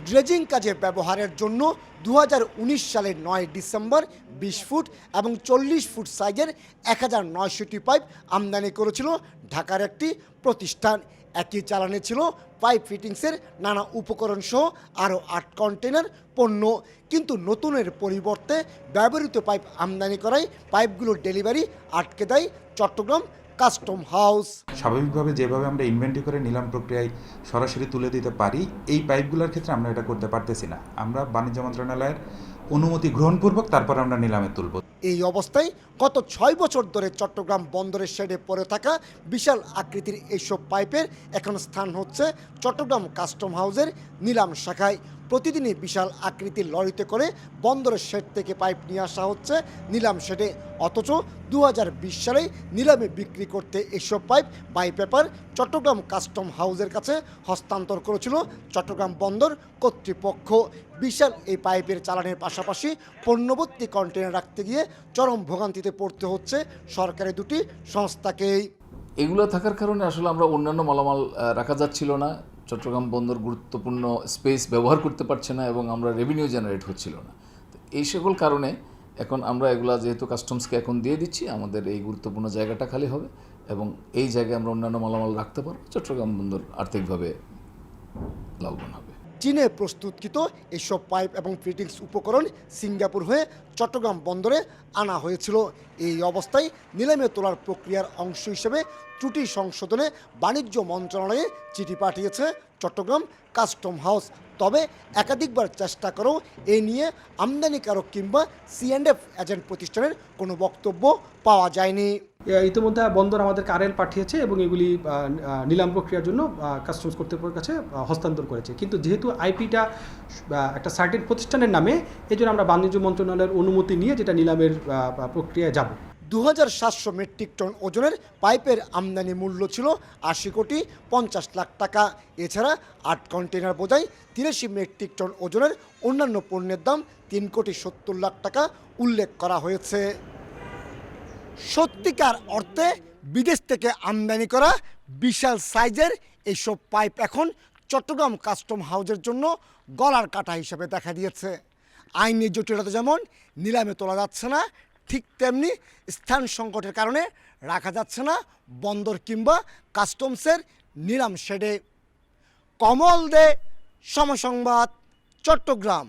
Dredging কাজে ব্যবহারের জন্য 2019 সালের 9 ডিসেম্বর 20 ফুট এবং 40 ফুট সাইজের 1900টি পাইপ আমদানি করেছিল ঢাকার একটি প্রতিষ্ঠান। একই চালানে ছিল পাইপ ফিটিংসের নানা উপকরণ সহ আরও 8 কন্টেনার পণ্য। কিন্তু নতুনের পরিবর্তে ব্যবহৃত পাইপ আমদানি করায় পাইপগুলোর ডেলিভারি আটকে দেয় চট্টগ্রাম কাস্টম হাউস। স্বাভাবিকভাবে যেভাবে আমরা ইনভেন্টরি করে নিলাম প্রক্রিয়ায় সরাসরি তুলে দিতে পারি, এই পাইপগুলোর ক্ষেত্রে আমরা এটা করতে পারতেছি না। আমরা বাণিজ্য মন্ত্রণালয়ের অনুমতি গ্রহণপূর্বক তারপর আমরা নিলামে তুলব। এই অবস্থায় গত 6 বছর ধরে চট্টগ্রাম বন্দরের শেডে পড়ে থাকা বিশাল আকৃতির এইসব পাইপের এখন স্থান হচ্ছে চট্টগ্রাম কাস্টম হাউসের নিলাম শাখায়। প্রতিদিনই বিশাল আকৃতির লরিতে করে বন্দরের শেড থেকে পাইপ নিয়ে আসা হচ্ছে নিলাম শেডে। অথচ 2020 সালে নিলামে বিক্রি করতে এসব pipe by paper Chittagong custom হাউসের কাছে হস্তান্তর করেছিল চট্টগ্রাম বন্দর কর্তৃপক্ষ। বিশাল এই পাইপের চালানের পাশাপাশি পণ্যভর্তি কন্টেনার রাখতে গিয়ে চরম ভোগান্তিতে পড়তে হচ্ছে সরকারি দুটি সংস্থাকেই। এগুলো থাকার কারণে আসলে আমরা অন্যান্য মালামাল রাখা যাচ্ছিল না, চট্টগ্রাম বন্দর গুরুত্বপূর্ণ স্পেস ব্যবহার করতে পারছে না এবং আমরা রেভিনিউ জেনারেট হচ্ছিল না। তো এই সকল কারণে এখন আমরা এগুলা যেহেতু কাস্টমসকে এখন দিয়ে দিচ্ছি, আমাদের এই গুরুত্বপূর্ণ জায়গাটা খালি হবে এবং এই জায়গায় আমরা অন্যান্য মালামাল রাখতে পারব। চট্টগ্রাম বন্দর আর্থিকভাবে লাভবান হবে। চীনে প্রস্তুতকৃত এসব পাইপ এবং ফিটিংস উপকরণ সিঙ্গাপুর হয়ে চট্টগ্রাম বন্দরে আনা হয়েছিল। এই অবস্থায় নিলামে তোলার প্রক্রিয়ার অংশ হিসেবে ত্রুটি সংশোধনে বাণিজ্য মন্ত্রণালয়ে চিঠি পাঠিয়েছে চট্টগ্রাম কাস্টম হাউস। তবে একাধিকবার চেষ্টা করেও এ নিয়ে আমদানিকারক কিংবা C&F এজেন্ট প্রতিষ্ঠানের কোনো বক্তব্য পাওয়া যায়নি। ইতিমধ্যে বন্দর আমাদেরকে আরএল পাঠিয়েছে এবং এগুলি নিলাম প্রক্রিয়ার জন্য কাস্টমস কর্তৃপক্ষের কাছে হস্তান্তর করেছে। কিন্তু যেহেতু আইপিটা একটা সার্টেন প্রতিষ্ঠানের নামে, এই জন্য আমরা বাণিজ্য মন্ত্রণালয়ের অনুমতি নিয়ে যেটা নিলামের প্রক্রিয়ায় যাব। 2700 মেট্রিক টন ওজনের পাইপের আমদানি মূল্য ছিল 80 কোটি 50 লাখ টাকা। এছাড়া 8 কন্টেনার বোঝাই 83 মেট্রিক টন ওজনের অন্যান্য পণ্যের দাম 3 কোটি 70 লাখ টাকা উল্লেখ করা হয়েছে। সত্যিকার অর্থে বিদেশ থেকে আমদানি করা বিশাল সাইজের এইসব পাইপ এখন চট্টগ্রাম কাস্টম হাউসের জন্য গলার কাটা হিসেবে দেখা দিয়েছে। আইনি জটিলতা যেমন নিলামে তোলা যাচ্ছে না, ঠিক তেমনি স্থান সংকটের কারণে রাখা যাচ্ছে না বন্দর কিংবা কাস্টমসের নিলাম শেডে। কমল দে, সময় সংবাদ, চট্টগ্রাম।